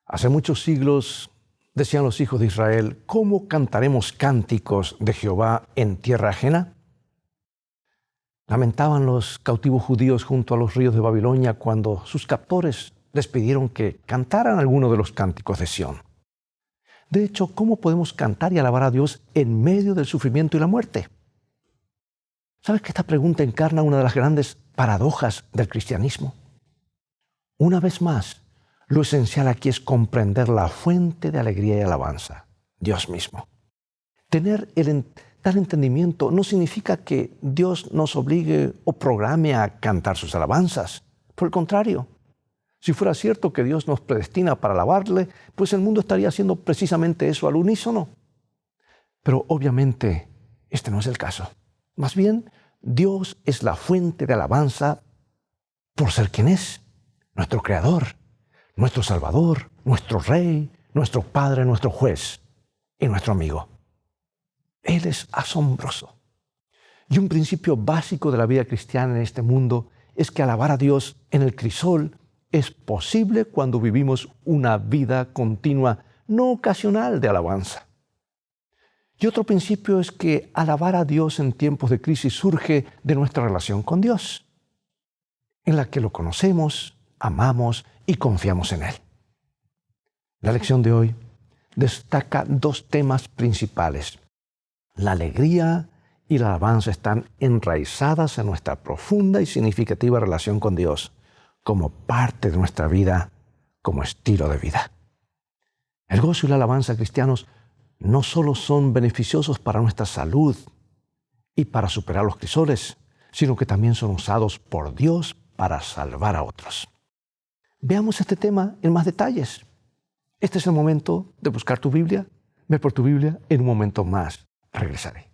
Hace muchos siglos decían los hijos de Israel: ¿cómo cantaremos cánticos de Jehová en tierra ajena? Lamentaban los cautivos judíos junto a los ríos de Babilonia cuando sus captores les pidieron que cantaran alguno de los cánticos de Sión. De hecho, ¿cómo podemos cantar y alabar a Dios en medio del sufrimiento y la muerte? ¿Sabes que esta pregunta encarna una de las grandes paradojas del cristianismo? Una vez más, lo esencial aquí es comprender la fuente de alegría y alabanza, Dios mismo. Tener tal entendimiento no significa que Dios nos obligue o programe a cantar sus alabanzas. Por el contrario, si fuera cierto que Dios nos predestina para alabarle, pues el mundo estaría haciendo precisamente eso al unísono. Pero obviamente este no es el caso. Más bien, Dios es la fuente de alabanza por ser quien es, nuestro Creador, nuestro Salvador, nuestro Rey, nuestro Padre, nuestro Juez y nuestro amigo. Él es asombroso. Y un principio básico de la vida cristiana en este mundo es que alabar a Dios en el crisol es posible cuando vivimos una vida continua, no ocasional de alabanza. Y otro principio es que alabar a Dios en tiempos de crisis surge de nuestra relación con Dios, en la que lo conocemos, amamos y confiamos en Él. La lección de hoy destaca dos temas principales. La alegría y la alabanza están enraizadas en nuestra profunda y significativa relación con Dios, como parte de nuestra vida, como estilo de vida. El gozo y la alabanza cristianos no solo son beneficiosos para nuestra salud y para superar los crisoles, sino que también son usados por Dios para salvar a otros. Veamos este tema en más detalles. Este es el momento de buscar tu Biblia. Ve por tu Biblia, en un momento más regresaré.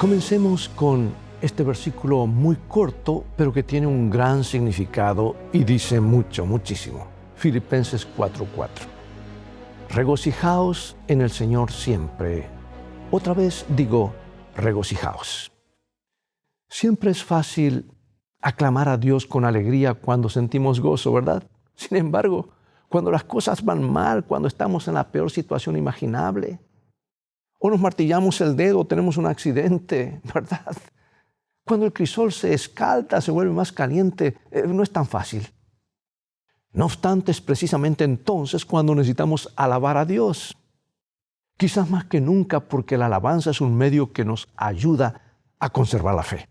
Comencemos con este versículo muy corto, pero que tiene un gran significado y dice muchísimo. Filipenses 4:4. Regocijaos en el Señor siempre. Otra vez digo, regocijaos. Siempre es fácil aclamar a Dios con alegría cuando sentimos gozo, ¿verdad? Sin embargo, cuando las cosas van mal, cuando estamos en la peor situación imaginable, o nos martillamos el dedo, o tenemos un accidente, ¿verdad? Cuando el crisol se escalda, se vuelve más caliente, no es tan fácil. No obstante, es precisamente entonces cuando necesitamos alabar a Dios. Quizás más que nunca, porque la alabanza es un medio que nos ayuda a conservar la fe.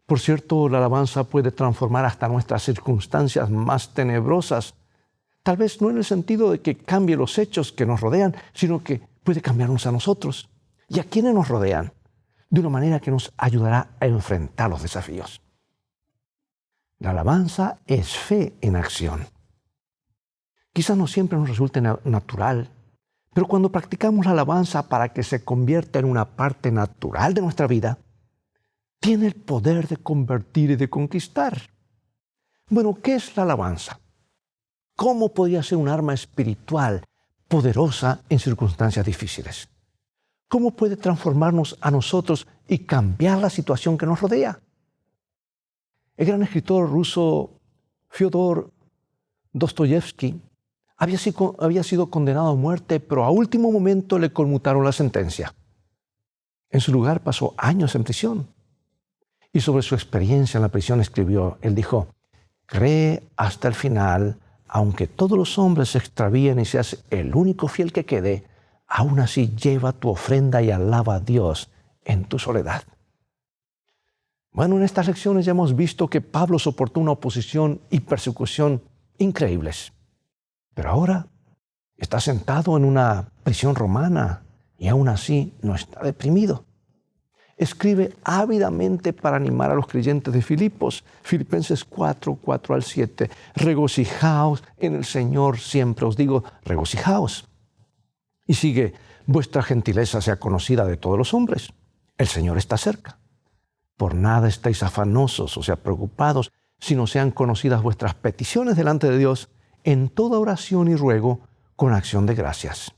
Por cierto, la alabanza puede transformar hasta nuestras circunstancias más tenebrosas. Tal vez no en el sentido de que cambie los hechos que nos rodean, sino que puede cambiarnos a nosotros y a quienes nos rodean, de una manera que nos ayudará a enfrentar los desafíos. La alabanza es fe en acción. Quizás no siempre nos resulte natural, pero cuando practicamos la alabanza para que se convierta en una parte natural de nuestra vida, tiene el poder de convertir y de conquistar. Bueno, ¿qué es la alabanza? ¿Cómo podría ser un arma espiritual poderosa en circunstancias difíciles? ¿Cómo puede transformarnos a nosotros y cambiar la situación que nos rodea? El gran escritor ruso Fyodor Dostoyevsky había sido condenado a muerte, pero a último momento le conmutaron la sentencia. En su lugar pasó años en prisión. Y sobre su experiencia en la prisión escribió, él dijo: cree hasta el final, aunque todos los hombres se extravíen y seas el único fiel que quede, aún así lleva tu ofrenda y alaba a Dios en tu soledad. Bueno, en estas lecciones ya hemos visto que Pablo soportó una oposición y persecución increíbles. Pero ahora está sentado en una prisión romana y aún así no está deprimido. Escribe ávidamente para animar a los creyentes de Filipos. Filipenses 4:4-7. Regocijaos en el Señor siempre. Os digo, regocijaos. Y sigue, vuestra gentileza sea conocida de todos los hombres. El Señor está cerca. Por nada estéis afanosos, o sea, preocupados, sino sean conocidas vuestras peticiones delante de Dios en toda oración y ruego con acción de gracias.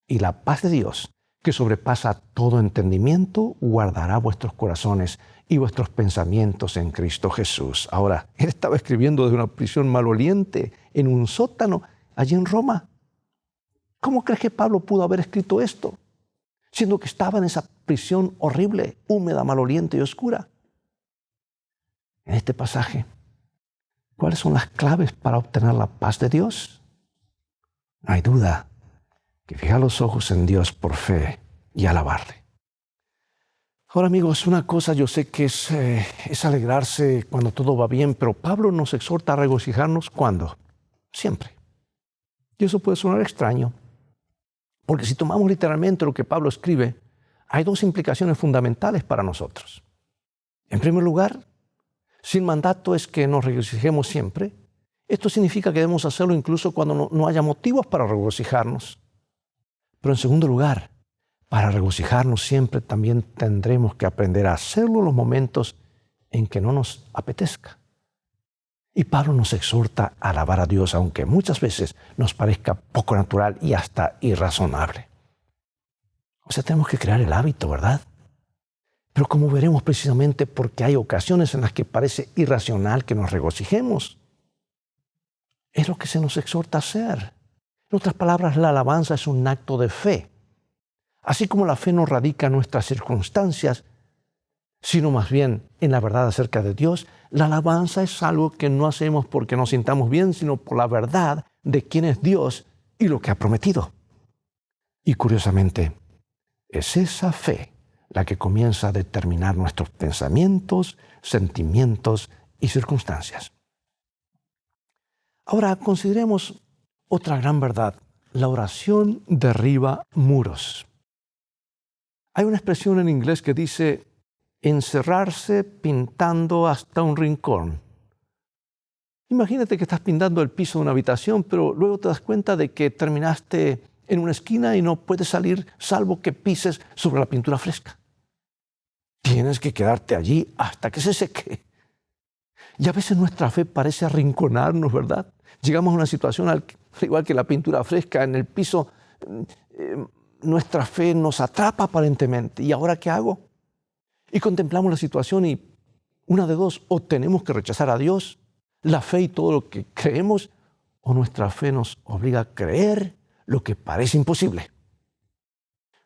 Y la paz de Dios, que sobrepasa todo entendimiento, guardará vuestros corazones y vuestros pensamientos en Cristo Jesús. Ahora, él estaba escribiendo desde una prisión maloliente, en un sótano, allí en Roma. ¿Cómo crees que Pablo pudo haber escrito esto, siendo que estaba en esa prisión horrible, húmeda, maloliente y oscura? En este pasaje, ¿cuáles son las claves para obtener la paz de Dios? No hay duda que fijar los ojos en Dios por fe y alabarle. Ahora, amigos, una cosa yo sé que es alegrarse cuando todo va bien, pero Pablo nos exhorta a regocijarnos ¿cuándo? Siempre. Y eso puede sonar extraño, porque si tomamos literalmente lo que Pablo escribe, hay dos implicaciones fundamentales para nosotros. En primer lugar, si el mandato es que nos regocijemos siempre, esto significa que debemos hacerlo incluso cuando no haya motivos para regocijarnos. Pero en segundo lugar, para regocijarnos siempre también tendremos que aprender a hacerlo en los momentos en que no nos apetezca. Y Pablo nos exhorta a alabar a Dios, aunque muchas veces nos parezca poco natural y hasta irrazonable. O sea, tenemos que crear el hábito, ¿verdad? Pero como veremos precisamente porque hay ocasiones en las que parece irracional que nos regocijemos. Es lo que se nos exhorta a hacer. En otras palabras, la alabanza es un acto de fe. Así como la fe no radica en nuestras circunstancias, sino más bien en la verdad acerca de Dios, la alabanza es algo que no hacemos porque nos sintamos bien, sino por la verdad de quién es Dios y lo que ha prometido. Y curiosamente, es esa fe la que comienza a determinar nuestros pensamientos, sentimientos y circunstancias. Ahora consideremos otra gran verdad. La oración derriba muros. Hay una expresión en inglés que dice encerrarse pintando hasta un rincón. Imagínate que estás pintando el piso de una habitación, pero luego te das cuenta de que terminaste en una esquina y no puedes salir salvo que pises sobre la pintura fresca. Tienes que quedarte allí hasta que se seque. Y a veces nuestra fe parece arrinconarnos, ¿verdad? Llegamos a una situación al igual que la pintura fresca en el piso, nuestra fe nos atrapa aparentemente. ¿Y ahora qué hago? Y contemplamos la situación y una de dos, o tenemos que rechazar a Dios, la fe y todo lo que creemos, o nuestra fe nos obliga a creer lo que parece imposible.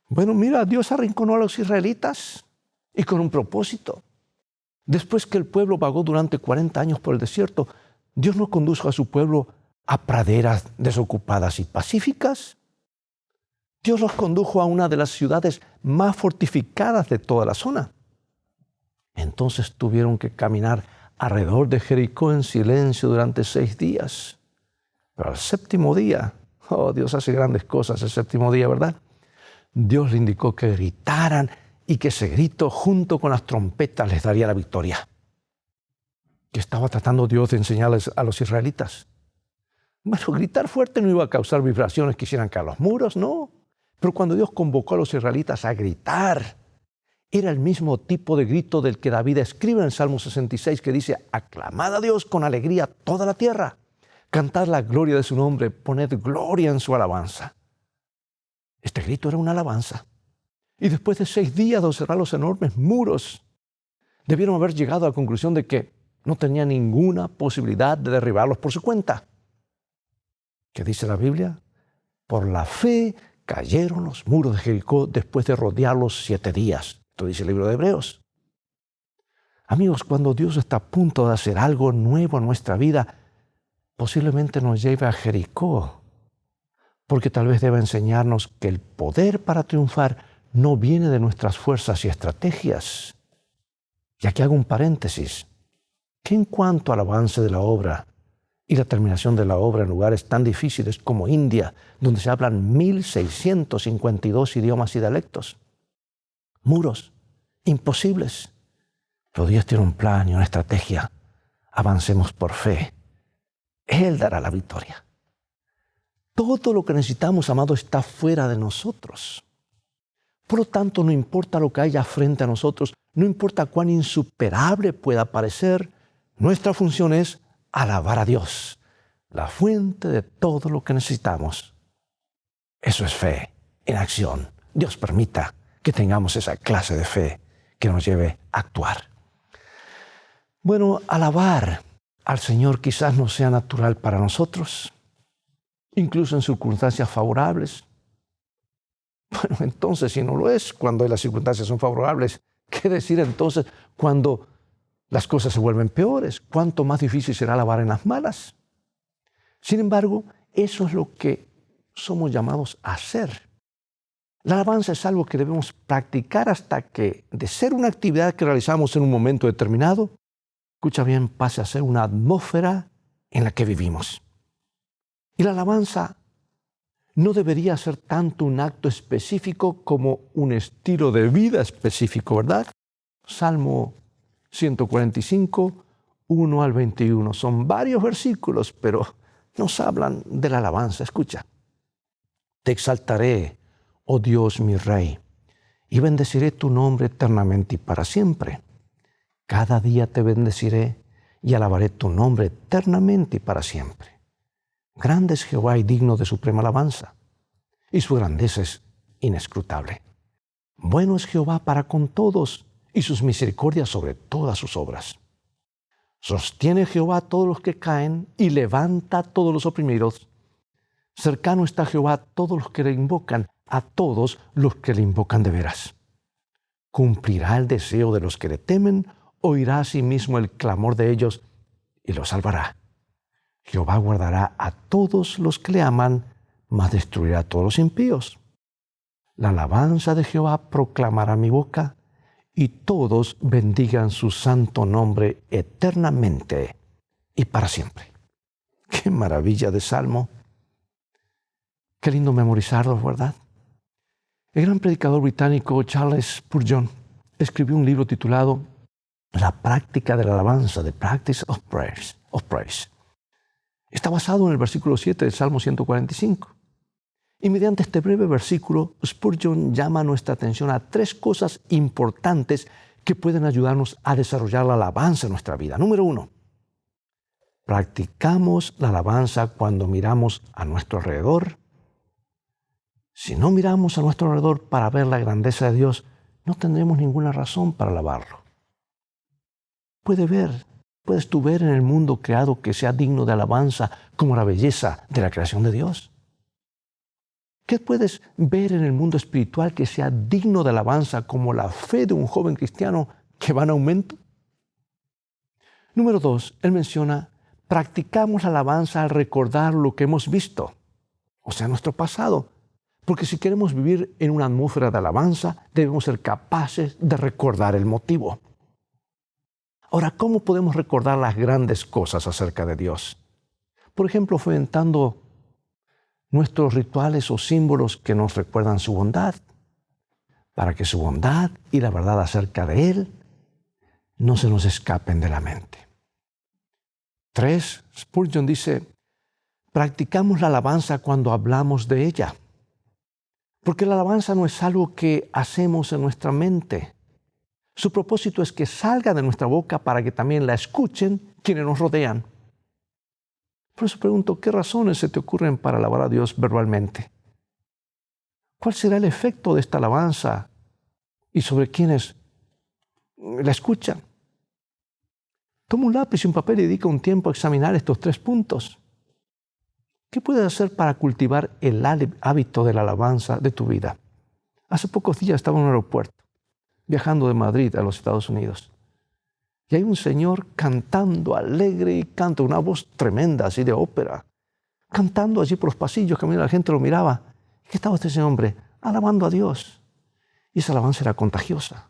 Bueno, mira, Dios arrinconó a los israelitas y con un propósito. Después que el pueblo vagó durante 40 años por el desierto, Dios no condujo a su pueblo a praderas desocupadas y pacíficas. Dios los condujo a una de las ciudades más fortificadas de toda la zona. Entonces tuvieron que caminar alrededor de Jericó en silencio durante 6 días. Pero al séptimo día, Dios hace grandes cosas el séptimo día, ¿verdad? Dios le indicó que gritaran y que ese grito junto con las trompetas les daría la victoria. ¿Qué estaba tratando Dios de enseñarles a los israelitas? Bueno, gritar fuerte no iba a causar vibraciones que hicieran caer los muros, no. Pero cuando Dios convocó a los israelitas a gritar, era el mismo tipo de grito del que David escribe en el Salmo 66, que dice, aclamad a Dios con alegría toda la tierra, cantad la gloria de su nombre, poned gloria en su alabanza. Este grito era una alabanza. Y después de 6 días de observar los enormes muros, debieron haber llegado a la conclusión de que no tenía ninguna posibilidad de derribarlos por su cuenta. ¿Qué dice la Biblia? Por la fe cayeron los muros de Jericó después de rodearlos 7 días. Esto dice el libro de Hebreos. Amigos, cuando Dios está a punto de hacer algo nuevo en nuestra vida, posiblemente nos lleve a Jericó, porque tal vez deba enseñarnos que el poder para triunfar no viene de nuestras fuerzas y estrategias. Y aquí hago un paréntesis, que en cuanto al avance de la obra y la terminación de la obra en lugares tan difíciles como India, donde se hablan 1,652 idiomas y dialectos, muros imposibles, pero Dios tiene un plan y una estrategia. Avancemos por fe. Él dará la victoria. Todo lo que necesitamos, amado, está fuera de nosotros. Por lo tanto, no importa lo que haya frente a nosotros, no importa cuán insuperable pueda parecer, nuestra función es alabar a Dios, la fuente de todo lo que necesitamos. Eso es fe en acción. Dios permita que tengamos esa clase de fe que nos lleve a actuar. Bueno, alabar al Señor quizás no sea natural para nosotros, incluso en circunstancias favorables. Bueno, entonces, si no lo es cuando las circunstancias son favorables, ¿qué decir entonces cuando las cosas se vuelven peores? ¿Cuánto más difícil será alabar en las malas? Sin embargo, eso es lo que somos llamados a hacer. La alabanza es algo que debemos practicar hasta que, de ser una actividad que realizamos en un momento determinado, escucha bien, pase a ser una atmósfera en la que vivimos. Y la alabanza no debería ser tanto un acto específico como un estilo de vida específico, ¿verdad? Salmo 145, 1 al 21. Son varios versículos, pero nos hablan de la alabanza. Escucha. Te exaltaré, oh Dios mi Rey, y bendeciré tu nombre eternamente y para siempre. Cada día te bendeciré y alabaré tu nombre eternamente y para siempre. Grande es Jehová y digno de suprema alabanza, y su grandeza es inescrutable. Bueno es Jehová para con todos, y sus misericordias sobre todas sus obras. Sostiene Jehová a todos los que caen, y levanta a todos los oprimidos. Cercano está Jehová a todos los que le invocan, a todos los que le invocan de veras. Cumplirá el deseo de los que le temen, oirá a sí mismo el clamor de ellos, y los salvará. Jehová guardará a todos los que le aman, mas destruirá a todos los impíos. La alabanza de Jehová proclamará mi boca, y todos bendigan su santo nombre eternamente y para siempre. ¡Qué maravilla de salmo! Qué lindo memorizarlo, ¿verdad? El gran predicador británico Charles Spurgeon escribió un libro titulado La práctica de la alabanza, The Practice of Praise. Está basado en el versículo 7 del Salmo 145. Y mediante este breve versículo, Spurgeon llama nuestra atención a 3 cosas importantes que pueden ayudarnos a desarrollar la alabanza en nuestra vida. Número 1, practicamos la alabanza cuando miramos a nuestro alrededor. Si no miramos a nuestro alrededor para ver la grandeza de Dios, no tendremos ninguna razón para alabarlo. Puedes tú ver en el mundo creado que sea digno de alabanza como la belleza de la creación de Dios. ¿Qué puedes ver en el mundo espiritual que sea digno de alabanza como la fe de un joven cristiano que va en aumento? Número 2, él menciona, practicamos la alabanza al recordar lo que hemos visto, o sea, nuestro pasado. Porque si queremos vivir en una atmósfera de alabanza, debemos ser capaces de recordar el motivo. Ahora, ¿cómo podemos recordar las grandes cosas acerca de Dios? Por ejemplo, fomentando nuestros rituales o símbolos que nos recuerdan su bondad, para que su bondad y la verdad acerca de Él no se nos escapen de la mente. 3, Spurgeon dice, practicamos la alabanza cuando hablamos de ella. Porque la alabanza no es algo que hacemos en nuestra mente. Su propósito es que salga de nuestra boca para que también la escuchen quienes nos rodean. Por eso pregunto, ¿qué razones se te ocurren para alabar a Dios verbalmente? ¿Cuál será el efecto de esta alabanza y sobre quienes la escuchan? Toma un lápiz y un papel y dedica un tiempo a examinar estos 3 puntos. ¿Qué puedes hacer para cultivar el hábito de la alabanza de tu vida? Hace pocos días estaba en un aeropuerto, viajando de Madrid a los Estados Unidos. Y hay un señor cantando alegre y canta una voz tremenda, así de ópera. Cantando allí por los pasillos, que la gente lo miraba. ¿Qué estaba este hombre? Alabando a Dios. Y esa alabanza era contagiosa.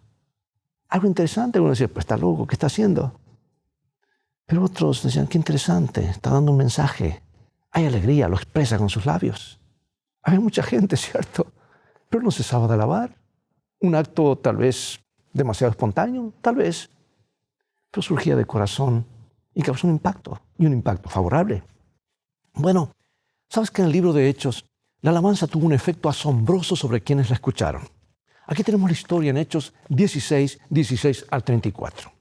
Algo interesante, uno decía, pues está loco, ¿qué está haciendo? Pero otros decían, qué interesante, está dando un mensaje. Hay alegría, lo expresa con sus labios. Había mucha gente, ¿cierto? Pero no cesaba de alabar. Un acto tal vez demasiado espontáneo, tal vez. Pero surgía de corazón y causó un impacto, y un impacto favorable. Bueno, ¿sabes que en el libro de Hechos, la alabanza tuvo un efecto asombroso sobre quienes la escucharon? Aquí tenemos la historia en Hechos 16, 16 al 34.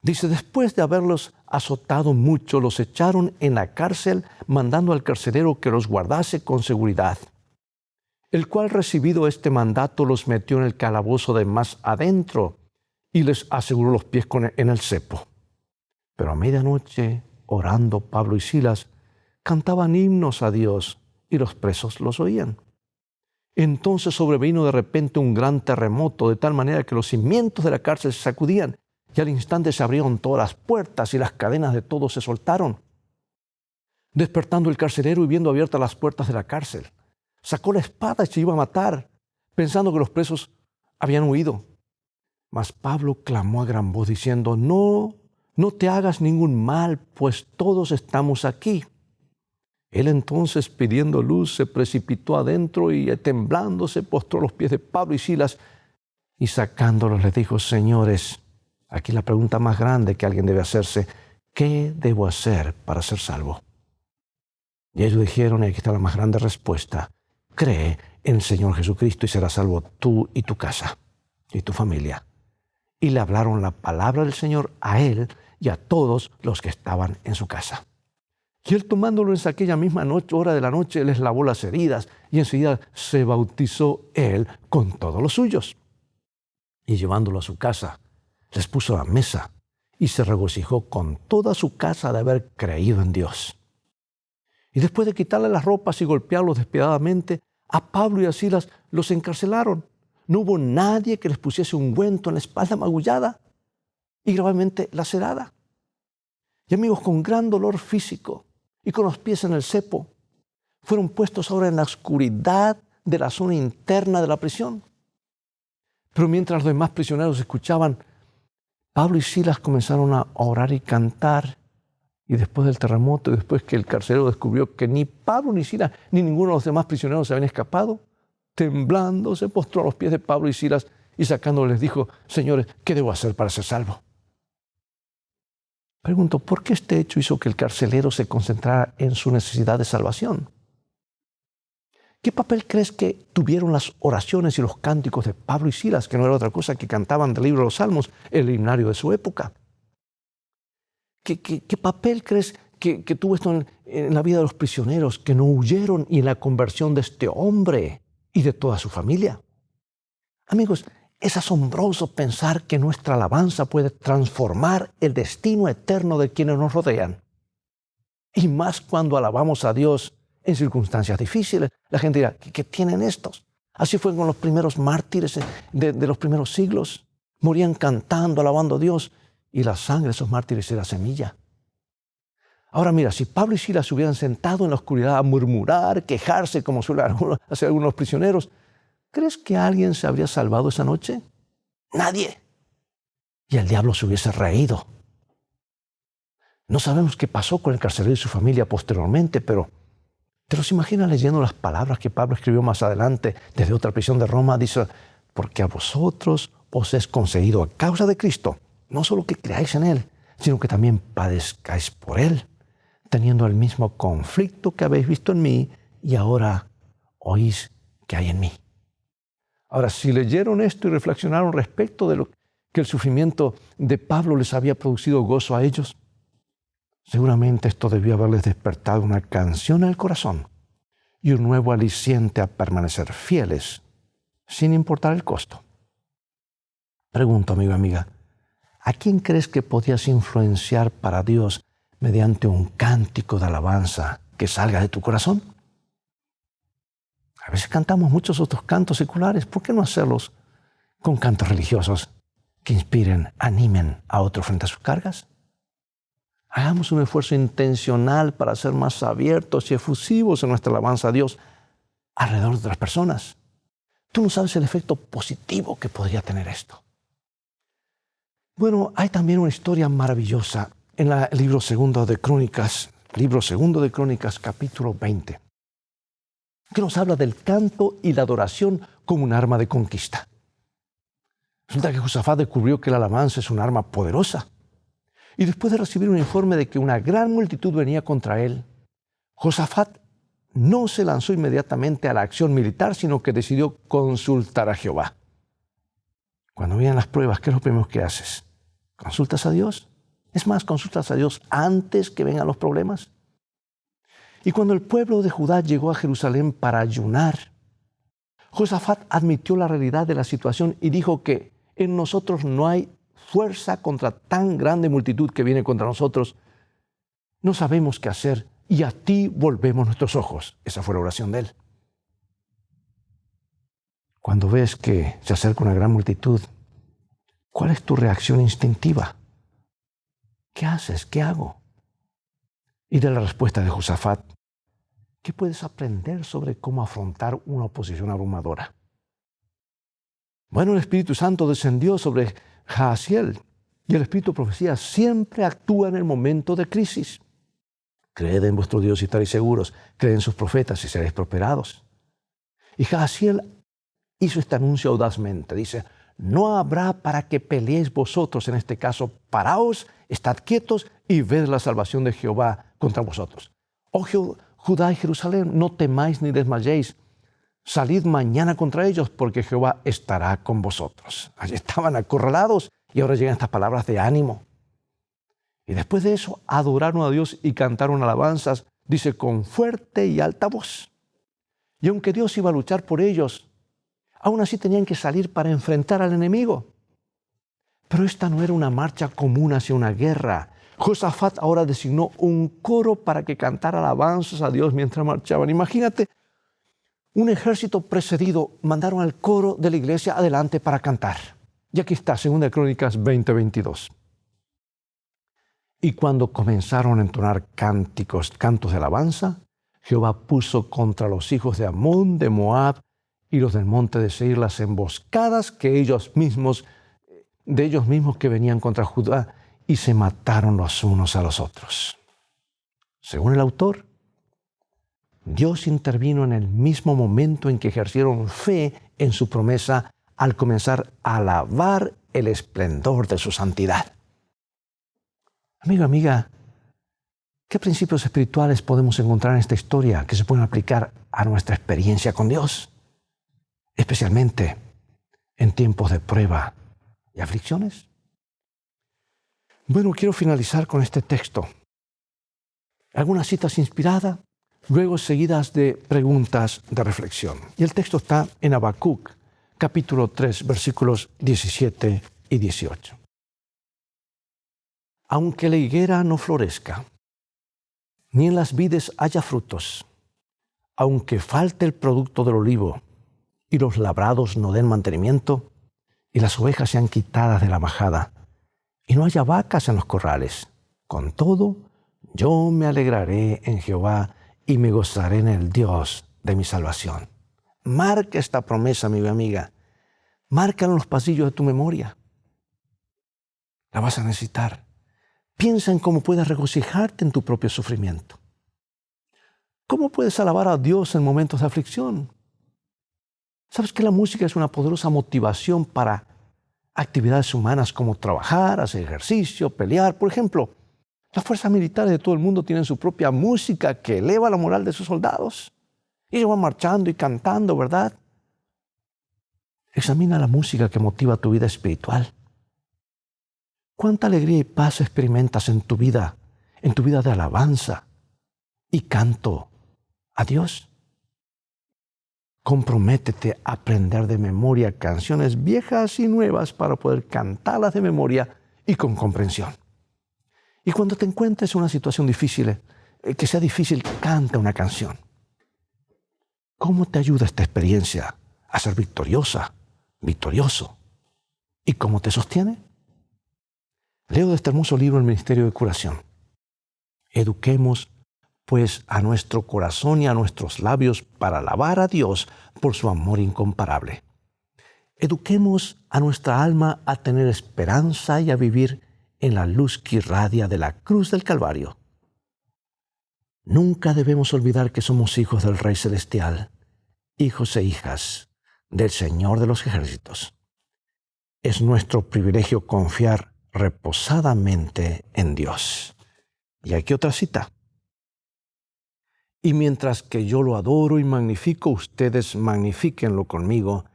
Dice, después de haberlos azotado mucho, los echaron en la cárcel, mandando al carcelero que los guardase con seguridad, el cual, recibido este mandato, los metió en el calabozo de más adentro y les aseguró los pies en el cepo. Pero a medianoche, orando, Pablo y Silas cantaban himnos a Dios y los presos los oían. Entonces sobrevino de repente un gran terremoto, de tal manera que los cimientos de la cárcel se sacudían, y al instante se abrieron todas las puertas y las cadenas de todos se soltaron. Despertando el carcelero y viendo abiertas las puertas de la cárcel, sacó la espada y se iba a matar, pensando que los presos habían huido. Mas Pablo clamó a gran voz diciendo, no te hagas ningún mal, pues todos estamos aquí. Él entonces, pidiendo luz, se precipitó adentro y temblando se postró a los pies de Pablo y Silas y sacándolos les dijo, señores, aquí la pregunta más grande que alguien debe hacerse, ¿qué debo hacer para ser salvo? Y ellos dijeron, y aquí está la más grande respuesta, cree en el Señor Jesucristo y serás salvo tú y tu casa y tu familia. Y le hablaron la palabra del Señor a él y a todos los que estaban en su casa. Y él, tomándolos aquella misma noche, hora de la noche, les lavó las heridas y enseguida se bautizó él con todos los suyos. Y llevándolo a su casa, les puso a la mesa y se regocijó con toda su casa de haber creído en Dios. Y después de quitarle las ropas y golpearlos despiadadamente, a Pablo y a Silas los encarcelaron. No hubo nadie que les pusiese ungüento en la espalda magullada y gravemente lacerada. Y amigos, con gran dolor físico y con los pies en el cepo, fueron puestos ahora en la oscuridad de la zona interna de la prisión. Pero mientras los demás prisioneros escuchaban, Pablo y Silas comenzaron a orar y cantar. Y después del terremoto, y después que el carcelero descubrió que ni Pablo ni Silas, ni ninguno de los demás prisioneros se habían escapado, temblando se postró a los pies de Pablo y Silas y sacándoles dijo, señores, ¿qué debo hacer para ser salvo? Pregunto, ¿por qué este hecho hizo que el carcelero se concentrara en su necesidad de salvación? ¿Qué papel crees que tuvieron las oraciones y los cánticos de Pablo y Silas, que no era otra cosa que cantaban del libro de los Salmos, el himnario de su época? ¿Qué papel crees que tuvo esto en la vida de los prisioneros que no huyeron y en la conversión de este hombre y de toda su familia? Amigos, es asombroso pensar que nuestra alabanza puede transformar el destino eterno de quienes nos rodean. Y más cuando alabamos a Dios en circunstancias difíciles. La gente dirá, ¿qué tienen estos? Así fue con los primeros mártires de los primeros siglos. Morían cantando, alabando a Dios. Y la sangre de esos mártires era semilla. Ahora mira, si Pablo y Silas se hubieran sentado en la oscuridad a murmurar, quejarse, como suelen hacer algunos prisioneros, ¿crees que alguien se habría salvado esa noche? Nadie. Y el diablo se hubiese reído. No sabemos qué pasó con el carcelero y su familia posteriormente, pero ¿te los imaginas leyendo las palabras que Pablo escribió más adelante desde otra prisión de Roma? Dice, porque a vosotros os es concedido a causa de Cristo, no solo que creáis en Él, sino que también padezcáis por Él, teniendo el mismo conflicto que habéis visto en mí y ahora oís que hay en mí. Ahora, si leyeron esto y reflexionaron respecto de lo que el sufrimiento de Pablo les había producido gozo a ellos, seguramente esto debió haberles despertado una canción al corazón y un nuevo aliciente a permanecer fieles, sin importar el costo. Pregunto, amigo y amiga, ¿a quién crees que podías influenciar para Dios mediante un cántico de alabanza que salga de tu corazón? A veces cantamos muchos otros cantos seculares. ¿Por qué no hacerlos con cantos religiosos que inspiren, animen a otros frente a sus cargas? Hagamos un esfuerzo intencional para ser más abiertos y efusivos en nuestra alabanza a Dios alrededor de otras personas. Tú no sabes el efecto positivo que podría tener esto. Bueno, hay también una historia maravillosa en el libro segundo de Crónicas, capítulo 20, que nos habla del canto y la adoración como un arma de conquista. Resulta que Josafat descubrió que la alabanza es un arma poderosa. Y después de recibir un informe de que una gran multitud venía contra él, Josafat no se lanzó inmediatamente a la acción militar, sino que decidió consultar a Jehová. Cuando vienen las pruebas, ¿qué es lo primero que haces? ¿Consultas a Dios? Es más, consultas a Dios antes que vengan los problemas. Y cuando el pueblo de Judá llegó a Jerusalén para ayunar, Josafat admitió la realidad de la situación y dijo que en nosotros no hay fuerza contra tan grande multitud que viene contra nosotros. No sabemos qué hacer y a ti volvemos nuestros ojos. Esa fue la oración de él. Cuando ves que se acerca una gran multitud, ¿cuál es tu reacción instintiva? ¿Qué haces? ¿Qué hago? Y de la respuesta de Josafat, ¿qué puedes aprender sobre cómo afrontar una oposición abrumadora? Bueno, el Espíritu Santo descendió sobre Jaasiel y el Espíritu de profecía siempre actúa en el momento de crisis. Creed en vuestro Dios y estaréis seguros. Creed en sus profetas y seréis prosperados. Y Jaasiel hizo este anuncio audazmente. Dice, no habrá para que peleéis vosotros en este caso. Paraos, estad quietos y ved la salvación de Jehová contra vosotros. Oh Judá y Jerusalén, no temáis ni desmayéis. Salid mañana contra ellos, porque Jehová estará con vosotros. Allí estaban acorralados y ahora llegan estas palabras de ánimo. Y después de eso, adoraron a Dios y cantaron alabanzas, dice, con fuerte y alta voz. Y aunque Dios iba a luchar por ellos, aún así tenían que salir para enfrentar al enemigo. Pero esta no era una marcha común hacia una guerra. Josafat ahora designó un coro para que cantara alabanzas a Dios mientras marchaban. Imagínate, un ejército precedido, mandaron al coro de la iglesia adelante para cantar. Y aquí está, 2 Crónicas 20:22. Y cuando comenzaron a entonar cantos de alabanza, Jehová puso contra los hijos de Amón, de Moab y los del monte de Seir las emboscadas de ellos mismos que venían contra Judá, y se mataron los unos a los otros. Según el autor, Dios intervino en el mismo momento en que ejercieron fe en su promesa al comenzar a alabar el esplendor de su santidad. Amigo, amiga, ¿qué principios espirituales podemos encontrar en esta historia que se pueden aplicar a nuestra experiencia con Dios? Especialmente en tiempos de prueba y aflicciones. Bueno, quiero finalizar con este texto. Algunas citas inspiradas, luego seguidas de preguntas de reflexión. Y el texto está en Habacuc, capítulo 3, versículos 17 y 18. Aunque la higuera no florezca, ni en las vides haya frutos, aunque falte el producto del olivo, y los labrados no den mantenimiento, y las ovejas sean quitadas de la majada, y no haya vacas en los corrales, con todo, yo me alegraré en Jehová y me gozaré en el Dios de mi salvación. Marca esta promesa, amigo y amiga. Márcala en los pasillos de tu memoria. La vas a necesitar. Piensa en cómo puedes regocijarte en tu propio sufrimiento. ¿Cómo puedes alabar a Dios en momentos de aflicción? ¿Sabes que la música es una poderosa motivación para actividades humanas como trabajar, hacer ejercicio, pelear? Por ejemplo, las fuerzas militares de todo el mundo tienen su propia música que eleva la moral de sus soldados. Ellos van marchando y cantando, ¿verdad? Examina la música que motiva tu vida espiritual. ¿Cuánta alegría y paz experimentas en tu vida de alabanza y canto a Dios? Comprométete a aprender de memoria canciones viejas y nuevas para poder cantarlas de memoria y con comprensión. Y cuando te encuentres en una situación difícil, que sea difícil, canta una canción. ¿Cómo te ayuda esta experiencia a ser victorioso? ¿Y cómo te sostiene? Leo de este hermoso libro El Ministerio de Curación. Eduquemos, pues, a nuestro corazón y a nuestros labios para alabar a Dios por su amor incomparable. Eduquemos a nuestra alma a tener esperanza y a vivir en la luz que irradia de la cruz del Calvario. Nunca debemos olvidar que somos hijos del Rey Celestial, hijos e hijas del Señor de los ejércitos. Es nuestro privilegio confiar reposadamente en Dios. Y aquí otra cita. Y mientras que yo lo adoro y magnifico, ustedes magnifíquenlo conmigo.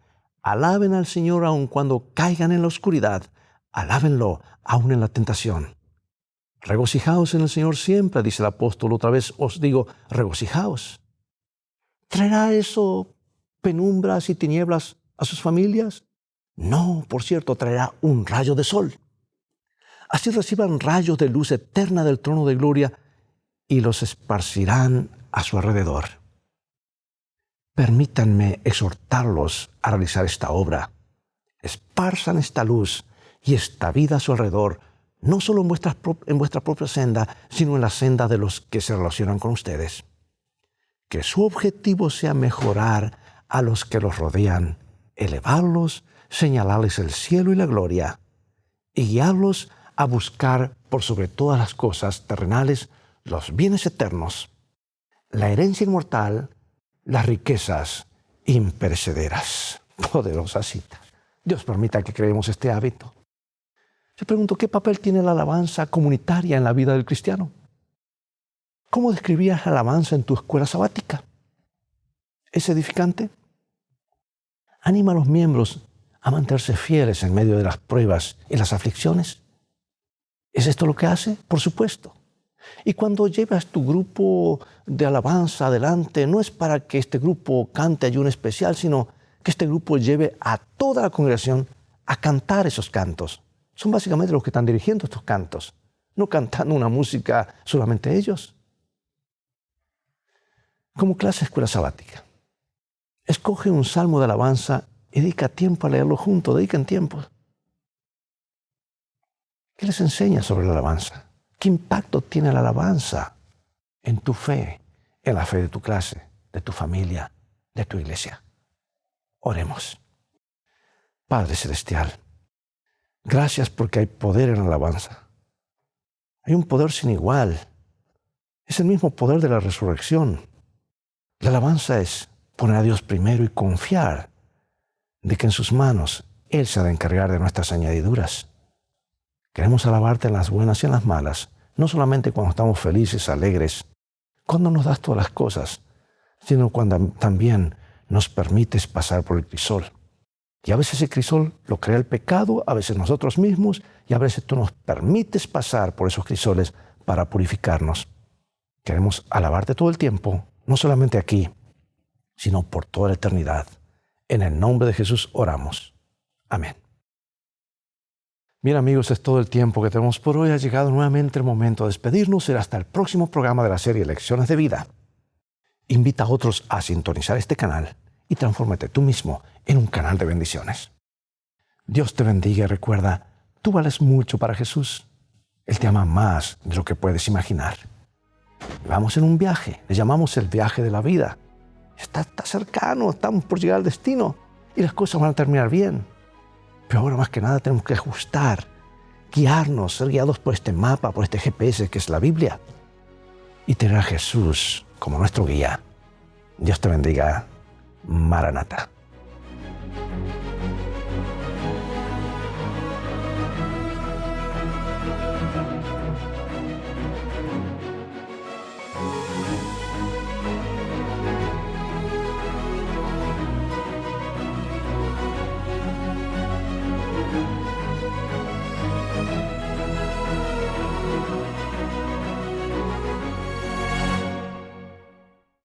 Alaben al Señor aun cuando caigan en la oscuridad. Alábenlo aun en la tentación. Regocijaos en el Señor siempre, dice el apóstol. Otra vez os digo, regocijaos. ¿Traerá eso penumbras y tinieblas a sus familias? No, por cierto, traerá un rayo de sol. Así reciban rayos de luz eterna del trono de gloria y los esparcirán a su alrededor. Permítanme exhortarlos a realizar esta obra. Esparzan esta luz y esta vida a su alrededor, no solo en vuestra propia senda, sino en la senda de los que se relacionan con ustedes. Que su objetivo sea mejorar a los que los rodean, elevarlos, señalarles el cielo y la gloria, y guiarlos a buscar por sobre todas las cosas terrenales los bienes eternos, la herencia inmortal, las riquezas imperecederas. Poderosa cita. Dios permita que creemos este hábito. Yo pregunto, ¿qué papel tiene la alabanza comunitaria en la vida del cristiano? ¿Cómo describías la alabanza en tu escuela sabática? ¿Es edificante? ¿Anima a los miembros a mantenerse fieles en medio de las pruebas y las aflicciones? ¿Es esto lo que hace? Por supuesto. Y cuando llevas tu grupo de alabanza adelante, no es para que este grupo cante ayuno especial, sino que este grupo lleve a toda la congregación a cantar esos cantos. Son básicamente los que están dirigiendo estos cantos, no cantando una música solamente ellos. Como clase de escuela sabática, escoge un salmo de alabanza y dedica tiempo a leerlo juntos, dediquen tiempo. ¿Qué les enseña sobre la alabanza? ¿Qué impacto tiene la alabanza en tu fe, en la fe de tu clase, de tu familia, de tu iglesia? Oremos. Padre Celestial, gracias porque hay poder en la alabanza. Hay un poder sin igual. Es el mismo poder de la resurrección. La alabanza es poner a Dios primero y confiar de que en sus manos Él se ha de encargar de nuestras añadiduras. Queremos alabarte en las buenas y en las malas, no solamente cuando estamos felices, alegres, cuando nos das todas las cosas, sino cuando también nos permites pasar por el crisol. Y a veces ese crisol lo crea el pecado, a veces nosotros mismos, y a veces tú nos permites pasar por esos crisoles para purificarnos. Queremos alabarte todo el tiempo, no solamente aquí, sino por toda la eternidad. En el nombre de Jesús oramos. Amén. Bien amigos, es todo el tiempo que tenemos por hoy. Ha llegado nuevamente el momento de despedirnos. Será hasta el próximo programa de la serie Lecciones de Vida. Invita a otros a sintonizar este canal y transfórmate tú mismo en un canal de bendiciones. Dios te bendiga y recuerda, tú vales mucho para Jesús. Él te ama más de lo que puedes imaginar. Vamos en un viaje, le llamamos el viaje de la vida. Está cercano, estamos por llegar al destino y las cosas van a terminar bien. Pero ahora más que nada tenemos que ajustar, guiarnos, ser guiados por este mapa, por este GPS que es la Biblia y tener a Jesús como nuestro guía. Dios te bendiga. Maranata.